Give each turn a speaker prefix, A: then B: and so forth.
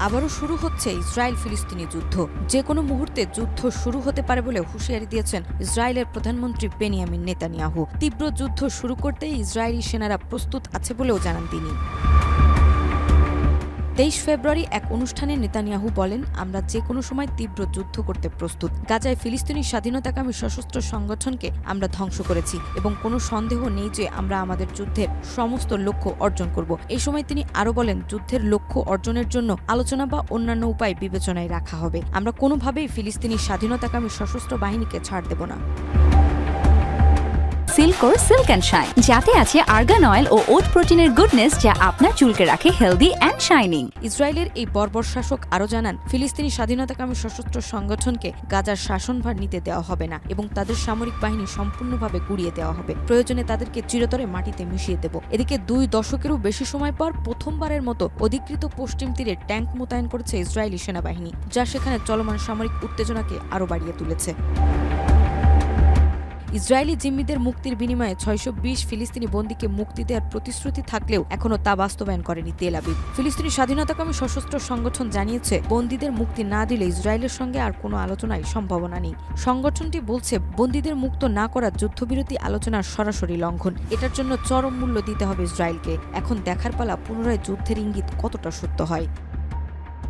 A: আবারও শুরু হচ্ছে ইসরায়েল ফিলিস্তিনি যুদ্ধ। যে কোনো মুহূর্তে যুদ্ধ শুরু হতে পারে বলে হুঁশিয়ারি দিয়েছেন ইসরায়েলের প্রধানমন্ত্রী বেনিয়ামিন নেতানিয়াহু। তীব্র যুদ্ধ শুরু করতে ইসরায়েলি সেনারা প্রস্তুত আছে বলেও জানান তিনি। 23 ফেব্রুয়ারি এক অনুষ্ঠানে নেতানিয়াহু বলেন, আমরা যে কোনো সময় তীব্র যুদ্ধ করতে প্রস্তুত। গাজায় ফিলিস্তিনি স্বাধীনতাকামী সশস্ত্র সংগঠনকে আমরা ধ্বংস করেছি এবং কোনো সন্দেহ নেই যে আমরা আমাদের যুদ্ধের সমস্ত লক্ষ্য অর্জন করব। এই সময় তিনি আরও বলেন, যুদ্ধের লক্ষ্য অর্জনের জন্য আলোচনা বা অন্যান্য উপায় বিবেচনায় রাখা হবে। আমরা কোনোভাবেই ফিলিস্তিনি স্বাধীনতাকামী সশস্ত্র বাহিনীকে ছাড় দেব না।
B: সিল্কোর সিল্ক অ্যান্ড শাইন, যাতে আছে আর্গান অয়েল ও ওট প্রোটিনের গুডনেস, যা আপনার চুলকে রাখে হেলদি অ্যান্ড শাইনিং।
A: ইসরায়েলের এই বর্বর শাসক আরও জানান, ফিলিস্তিনি স্বাধীনতাকামী সশস্ত্র সংগঠনকে গাজার শাসনভার নিতে দেওয়া হবে না এবং তাদের সামরিক বাহিনী সম্পূর্ণভাবে গুড়িয়ে দেওয়া হবে। প্রয়োজনে তাদেরকে চিরতরে মাটিতে মিশিয়ে দেব। এদিকে 2 দশকেরও বেশি সময় পর প্রথমবারের মতো অধিকৃত পশ্চিম তীরে ট্যাঙ্ক মোতায়েন করেছে ইসরায়েলি সেনাবাহিনী, যা সেখানে চলমান সামরিক উত্তেজনাকে আরও বাড়িয়ে তুলেছে। ইসরায়েলি জিম্মিদের মুক্তির বিনিময়ে 620 ফিলিস্তিনি বন্দীকে মুক্তি দেওয়ার প্রতিশ্রুতি থাকলেও এখনও তা বাস্তবায়ন করেনি তেল আবিব। ফিলিস্তিনি স্বাধীনতাকামী সশস্ত্র সংগঠন জানিয়েছে, বন্দীদের মুক্তি না দিলে ইসরায়েলের সঙ্গে আর কোনো আলোচনায় সম্ভাবনা নেই। সংগঠনটি বলছে, বন্দীদের মুক্ত না করা যুদ্ধবিরতি আলোচনার সরাসরি লঙ্ঘন। এটার জন্য চরম মূল্য দিতে হবে ইসরায়েলকে। এখন দেখার পালা পুনরায় যুদ্ধের ইঙ্গিত কতটা সত্য হয়।